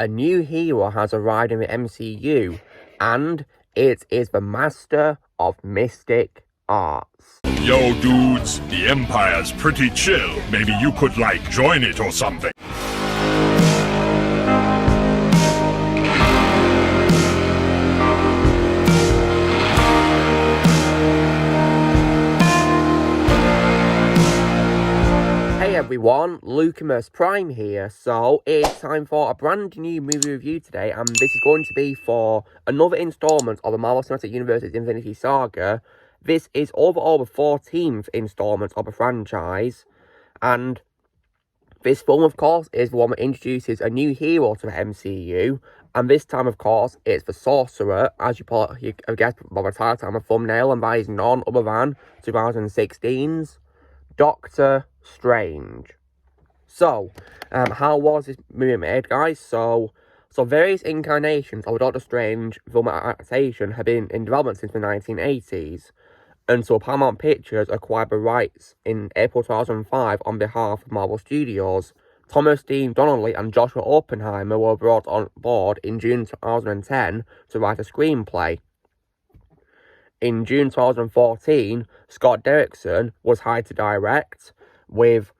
a new hero has arrived in the MCU, and it is the Master of Mystic Arts. Yo, dudes, the Empire's pretty chill. Maybe you could, join it or something. Hey everyone, Lucamus Prime here. So it's time for a brand new movie review today, and this is going to be for another installment of the Marvel Cinematic Universe's Infinity Saga. This is overall the 14th installment of the franchise, and this film, of course, is the one that introduces a new hero to the MCU, and this time, of course, it's the Sorcerer, as you guessed by the title and the thumbnail, and that is none other than 2016's Doctor Strange. So, how was this movie made, guys? So various incarnations of Doctor Strange film adaptation have been in development since the 1980s, and so Paramount Pictures acquired the rights in April 2005 on behalf of Marvel Studios. Thomas Dean Donnelly and Joshua Oppenheimer were brought on board in June 2010 to write a screenplay. In June 2014, Scott Derrickson was hired to direct, with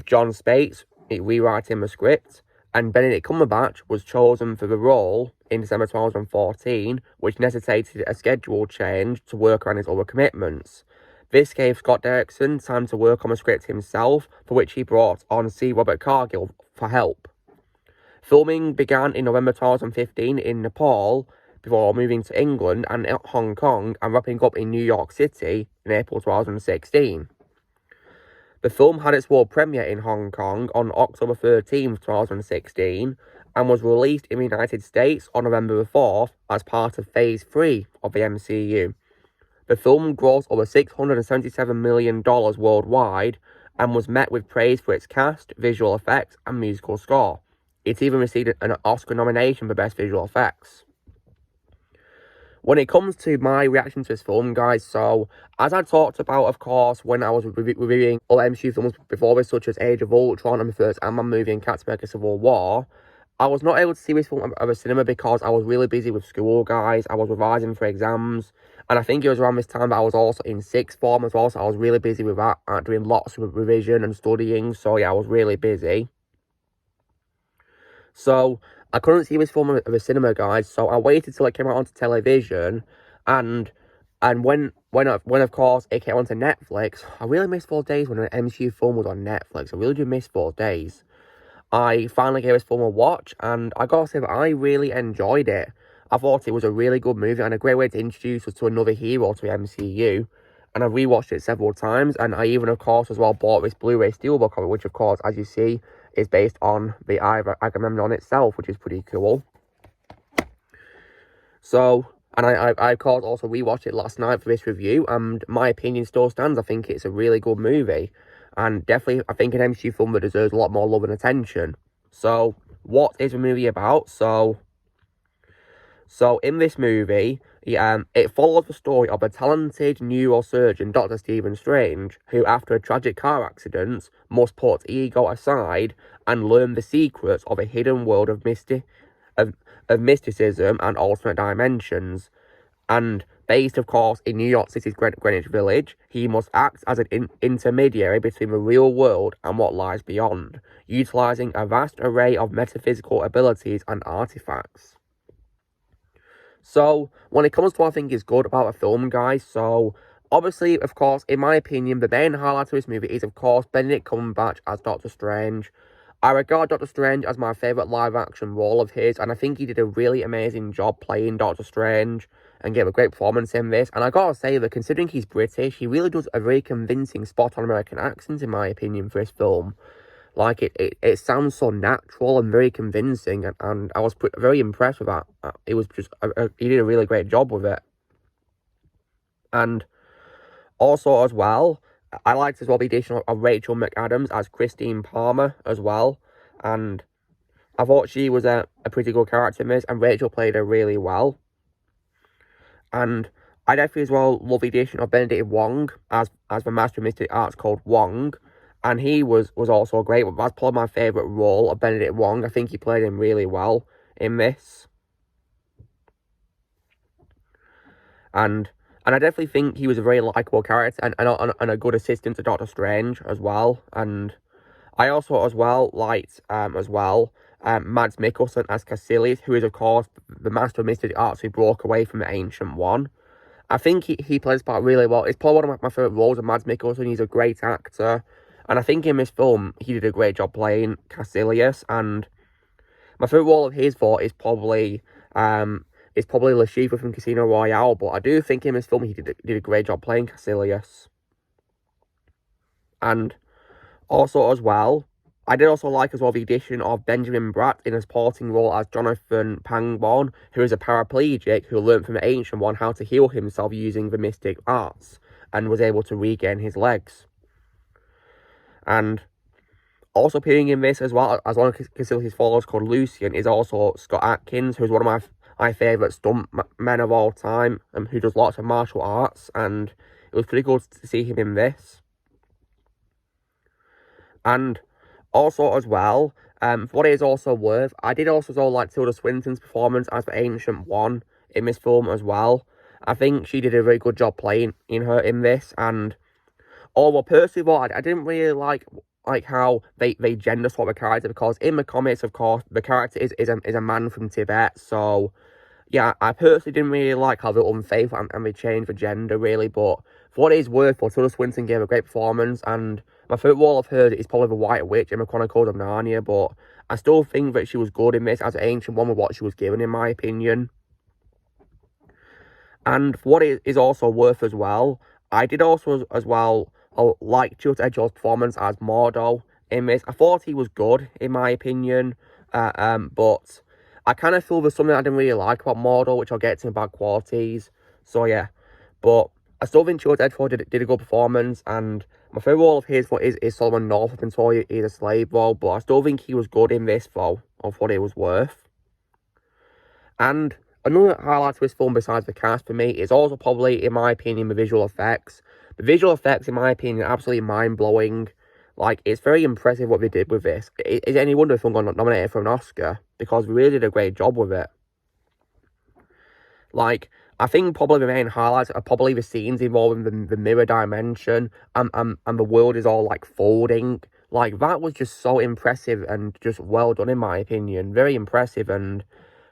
John Spates rewriting the script, and Benedict Cumberbatch was chosen for the role in December 2014, which necessitated a schedule change to work around his other commitments. This gave Scott Derrickson time to work on the script himself, for which he brought on C. Robert Cargill for help. Filming began in November 2015 in Nepal, before moving to England and Hong Kong, and wrapping up in New York City in April 2016. The film had its world premiere in Hong Kong on October 13, 2016, and was released in the United States on November 4th as part of Phase 3 of the MCU. The film grossed over $677 million worldwide, and was met with praise for its cast, visual effects, and musical score. It even received an Oscar nomination for Best Visual Effects. When it comes to my reaction to this film, guys, so as I talked about, of course, when I was reviewing all MCU films before this, such as Age of Ultron and the first Ant-Man movie and Captain America Civil War, I was not able to see this film at the cinema because I was really busy with school, guys. I was revising for exams, and I think it was around this time that I was also in sixth form as well, so I was really busy with that, doing lots of revision and studying, so yeah, I was really busy. So I couldn't see this film at the cinema, guys, so I waited till it came out onto television, and when of course it came onto Netflix, I really missed those days when an MCU film was on Netflix. I really do miss those days. I finally gave this film a watch, and I gotta say that I really enjoyed it. I thought it was a really good movie and a great way to introduce us to another hero to the MCU, and I rewatched it several times, and I even, of course, as well bought this Blu-ray Steelbook of it, which, of course, as you see, is based on the Agamemnon itself, which is pretty cool. So, and I of course, also rewatched it last night for this review, and my opinion still stands. I think it's a really good movie, and definitely, I think an MCU film that deserves a lot more love and attention. So, what is the movie about? So in this movie, it follows the story of a talented neurosurgeon, Dr. Stephen Strange, who, after a tragic car accident, must put ego aside and learn the secrets of a hidden world of mysticism and alternate dimensions. And based, of course, in New York City's Greenwich Village, he must act as an intermediary between the real world and what lies beyond, utilizing a vast array of metaphysical abilities and artifacts. So, when it comes to what I think is good about a film, guys, so, obviously, of course, in my opinion, the main highlight of this movie is, of course, Benedict Cumberbatch as Doctor Strange. I regard Doctor Strange as my favourite live-action role of his, and I think he did a really amazing job playing Doctor Strange, and gave a great performance in this, and I gotta say that considering he's British, he really does a very convincing spot-on American accent, in my opinion, for this film. Like, it sounds so natural and very convincing, and I was very impressed with that. It was just, he did a really great job with it. And also, as well, I liked as well the addition of Rachel McAdams as Christine Palmer as well, and I thought she was a pretty good character in this, and Rachel played her really well. And I definitely as well love the addition of Benedict Wong as the Master of Mystic Arts called Wong, and he was also great. That's probably my favourite role of Benedict Wong. I think he played him really well. in this. And I definitely think he was a very likable character and a good assistant to Doctor Strange as well. And I also as well liked Mads Mikkelsen as Caecilius, who is of course the master of mystic arts who broke away from the Ancient One. I think he plays his part really well. It's probably one of my favourite roles of Mads Mikkelsen. He's a great actor. And I think in this film, he did a great job playing Caecilius. And my favourite role of his is probably Le Chiffre from Casino Royale. But I do think in this film, he did a great job playing Caecilius. And also as well, I did also like as well the addition of Benjamin Bratt in a supporting role as Jonathan Pangborn, who is a paraplegic who learned from the Ancient One how to heal himself using the mystic arts and was able to regain his legs. And also appearing in this as well as one of Caecilius' followers called Lucian is also Scott Adkins, who's one of my favourite stunt men of all time, who does lots of martial arts, and it was pretty good to see him in this. And also as well, for what it is also worth, I did also like Tilda Swinton's performance as the Ancient One in this film as well. I think she did a very good job playing her in this, and although personally, what I didn't really like how they gender swap the character, because in the comics, of course, the character is a man from Tibet, so yeah, I personally didn't really like how they're unfaithful and they changed the gender really, but for what it is worth, Tilda Swinton gave a great performance, and my favourite role of hers is probably the White Witch in the Chronicles of Narnia, but I still think that she was good in this as an Ancient One with what she was given, in my opinion. And for what it is also worth as well, I did also as well like Chiwetel Ejiofor's performance as Mordo in this. I thought he was good, in my opinion, but I kind of feel there's something I didn't really like about Mordo, which I'll get to in bad qualities. So yeah, but I still think Chiwetel Ejiofor did a good performance, and my favourite role of his is Solomon Northup in Toy Is a Slave role, but I still think he was good in this though, of what it was worth. And another highlight of this film besides the cast for me is also probably, in my opinion, the visual effects. The visual effects, in my opinion, are absolutely mind-blowing. Like, it's very impressive what they did with this. Is it any wonder if film got nominated for an Oscar? Because we really did a great job with it. Like, I think probably the main highlights are probably the scenes involving the mirror dimension and the world is all, like, folding. Like, that was just so impressive and just well done, in my opinion. Very impressive, and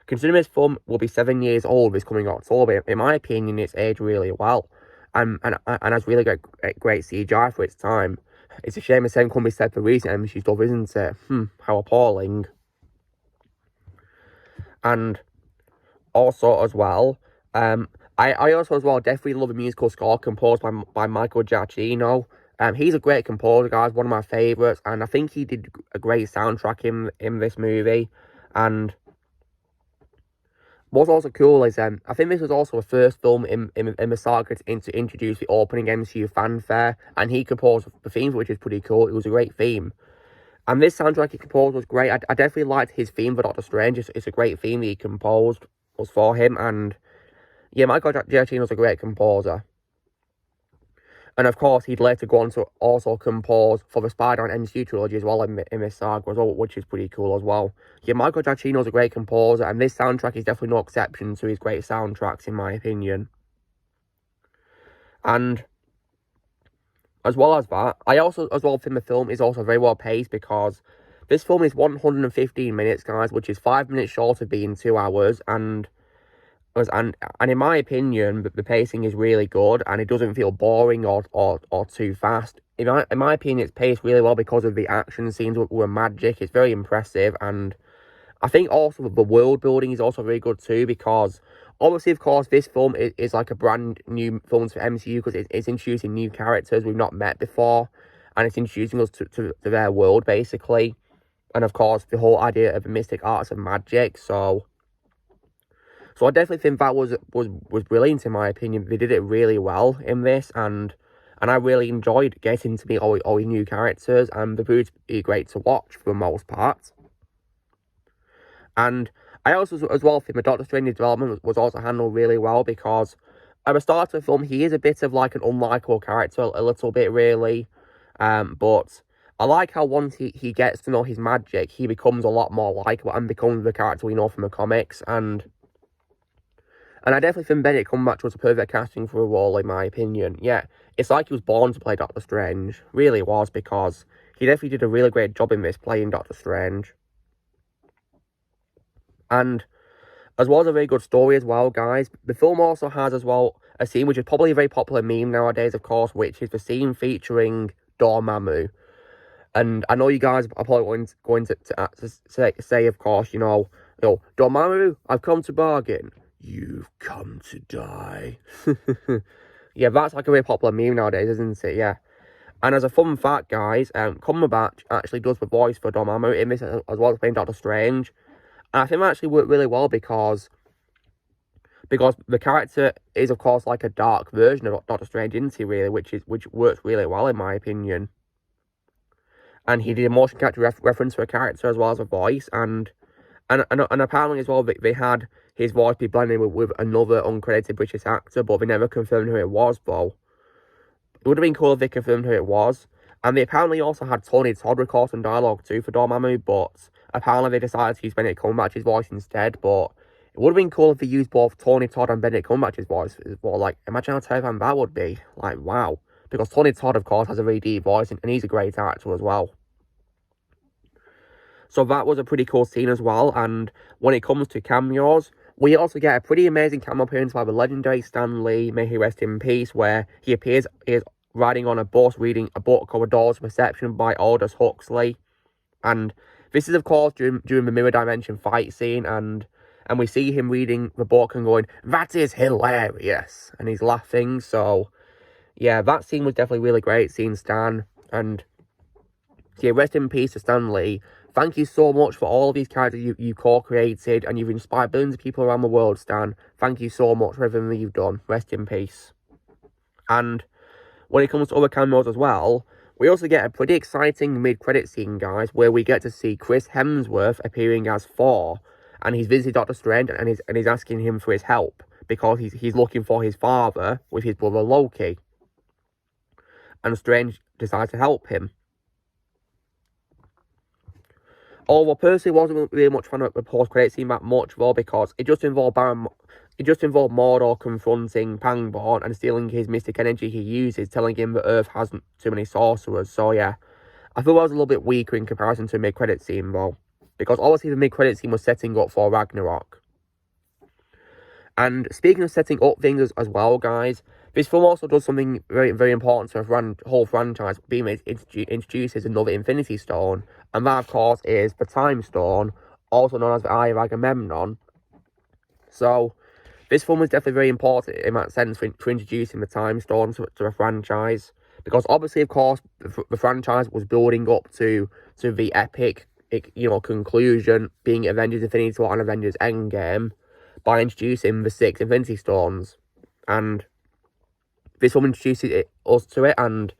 considering this film will be 7 years old this coming October, in my opinion, it's aged really well. And has really great CGI for its time. It's a shame the same can be said for recent MCU stuff, isn't it? How appalling. And also as well, I also as well definitely love the musical score composed by Michael Giacchino. He's a great composer, guys, one of my favourites, and I think he did a great soundtrack in this movie. And what's also cool is, I think this was also the first film in the saga to introduce the opening MCU fanfare, and he composed the theme, which is pretty cool. It was a great theme. And this soundtrack he composed was great. I definitely liked his theme for Doctor Strange. It's a great theme that he composed, was for him, and yeah, Michael Giacchino's a great composer. And of course, he'd later go on to also compose for the Spider-Man MCU trilogy as well in this saga as well, which is pretty cool as well. Yeah, Michael Giacchino's a great composer, and this soundtrack is definitely no exception to his great soundtracks, in my opinion. And as well as that, I also as well think the film is also very well paced, because this film is 115 minutes, guys, which is 5 minutes short of being 2 hours, and in my opinion, the pacing is really good, and it doesn't feel boring or too fast. In my opinion, it's paced really well because of the action scenes were magic. It's very impressive, and I think also the world building is also very good too, because obviously, of course, this film is like a brand new film for MCU, because it's introducing new characters we've not met before, and it's introducing us to their world, basically. And of course, the whole idea of the mystic arts and magic, so I definitely think that was brilliant, in my opinion. They did it really well in this, and I really enjoyed getting to meet all these new characters, and the proved to be great to watch for the most part. And I also as well think the Doctor Strange development was also handled really well, because at the start of the film, he is a bit of like an unlikable character, a little bit really, but I like how once he gets to know his magic, he becomes a lot more likable and becomes the character we know from the comics. And I definitely think Benedict Cumberbatch was a perfect casting for a role, in my opinion. Yeah, it's like he was born to play Doctor Strange. Really was, because he definitely did a really great job in this, playing Doctor Strange. And as well as a very good story as well, guys, the film also has as well a scene which is probably a very popular meme nowadays, of course, which is the scene featuring Dormammu. And I know you guys are probably going to say, of course, Dormammu, I've come to bargain. You've come to die. Yeah, that's like a very popular meme nowadays, isn't it? Yeah. And as a fun fact, guys, Cumberbatch actually does the voice for Dormammu in this, as well as playing Doctor Strange. And I think that actually worked really well because the character is, of course, like a dark version of Doctor Strange, isn't he, really, which works really well, in my opinion. And he did a motion capture reference for a character as well as a voice, and apparently as well they had his voice be blended with another uncredited British actor, but they never confirmed who it was, though. It would have been cool if they confirmed who it was. And they apparently also had Tony Todd record some dialogue too for Dormammu, but apparently they decided to use Benedict Cumberbatch's voice instead. But it would have been cool if they used both Tony Todd and Benedict Cumberbatch's voice as well. Like, imagine how terrifying that would be. Like, wow. Because Tony Todd, of course, has a very deep voice, and he's a great actor as well. So that was a pretty cool scene as well. And when it comes to cameos, we also get a pretty amazing cameo appearance by the legendary Stan Lee, may he rest in peace, where he appears is riding on a bus reading a book called Doors of Perception by Aldous Huxley. And this is, of course, during the Mirror Dimension fight scene, and we see him reading the book and going, "That is hilarious," and he's laughing. So yeah, that scene was definitely really great, seeing Stan. And yeah, rest in peace to Stan Lee. Thank you so much for all of these characters you co-created, and you've inspired billions of people around the world, Stan. Thank you so much for everything that you've done. Rest in peace. And when it comes to other cameos as well, we also get a pretty exciting mid-credit scene, guys, where we get to see Chris Hemsworth appearing as Thor, and he's visited Doctor Strange, and he's asking him for his help, because he's looking for his father with his brother Loki. And Strange decides to help him. Although personally wasn't really much fan of the post-credit scene that much, though, because it just involved Mordor confronting Pangborn and stealing his mystic energy he uses, telling him that Earth hasn't too many sorcerers. So yeah, I thought that was a little bit weaker in comparison to the mid-credit scene, though, because obviously the mid-credit scene was setting up for Ragnarok. And speaking of setting up things as well, guys, this film also does something very, very important to the whole franchise, being it introduces another Infinity Stone, and that, of course, is the Time Stone, also known as the Eye of Agamemnon. So this film is definitely very important in that sense for introducing the Time Stone to the franchise, because obviously, of course, the franchise was building up to the epic, conclusion, being Avengers Infinity War and Avengers Endgame, by introducing the 6 Infinity Stones. And this film introduces us to it, and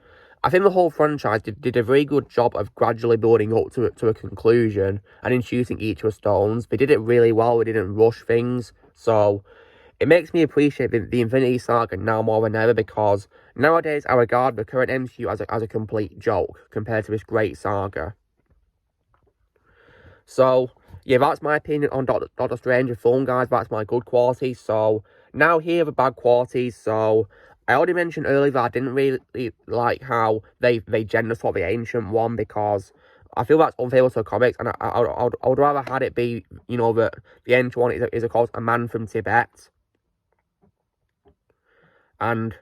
I think the whole franchise did a very good job of gradually building up to a conclusion and introducing each of the stones. They did it really well. They didn't rush things. So it makes me appreciate the Infinity Saga now more than ever, because nowadays I regard the current MCU as a complete joke compared to this great saga. So yeah, that's my opinion on Doctor Strange film, guys. That's my good qualities. So now here are the bad qualities. So I already mentioned earlier that I didn't really like how they gender swap the Ancient One, because I feel that's unfair to the comics, and I would rather had it be, that the Ancient One is of course a man from Tibet. And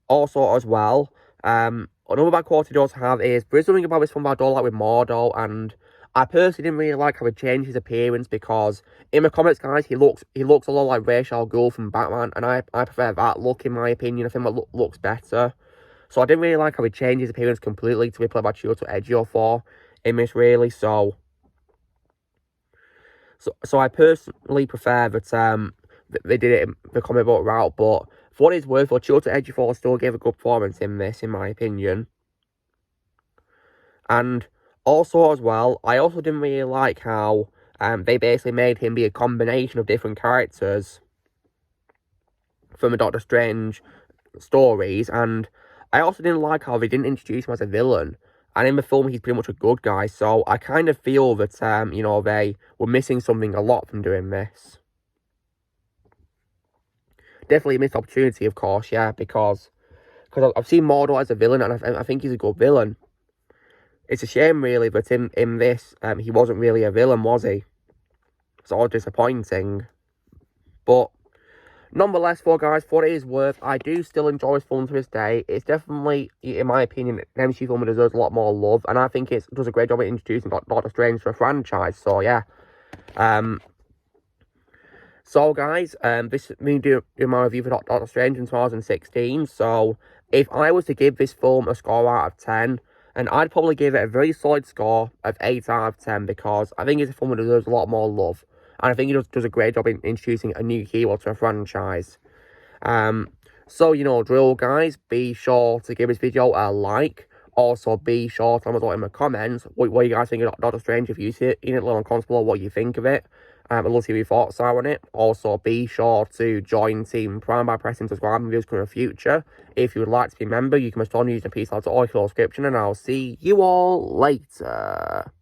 also as well, another bad quality they also have is there's something about this film that I don't like with Mordor, and I personally didn't really like how he changed his appearance, because in the comics, guys, he looks a lot like Ra's al Ghul from Batman, and I prefer that look, in my opinion. I think that looks better. So I didn't really like how he changed his appearance completely to be played by Chiwetel Ejiofor in this, really. So I personally prefer that they did it in the comic book route, but for what it's worth, Chiwetel Ejiofor still gave a good performance in this, in my opinion. And also, as well, I also didn't really like how they basically made him be a combination of different characters from the Doctor Strange stories, and I also didn't like how they didn't introduce him as a villain. And in the film, he's pretty much a good guy. So I kind of feel that, you know, they were missing something a lot from doing this. Definitely a missed opportunity, of course, yeah, because I've seen Mordor as a villain, and I think he's a good villain. It's a shame, really, that in this, he wasn't really a villain, was he? It's all disappointing. But nonetheless, for guys, for what it is worth, I do still enjoy this film to this day. It's definitely, in my opinion, an MCU film that deserves a lot more love, and I think it does a great job at introducing Doctor Strange to a franchise. So yeah, so guys, this is me doing my review for Doctor Strange in 2016. So if I was to give this film a score out of 10, and I'd probably give it a very solid score of 8 out of 10, because I think it's a film that deserves a lot more love. And I think it does a great job in introducing a new hero to a franchise. So, you know, drill, guys. Be sure to give this video a like. Also, be sure to let me know in the comments what you guys think of Doctor Strange. If you've seen it, let me comment below what you think of it. I'd love to hear your thoughts are on it. Also, be sure to join Team Prime by pressing subscribe and videos coming in the future. If you would like to be a member, you can install using a piece out of the description, and I'll see you all later.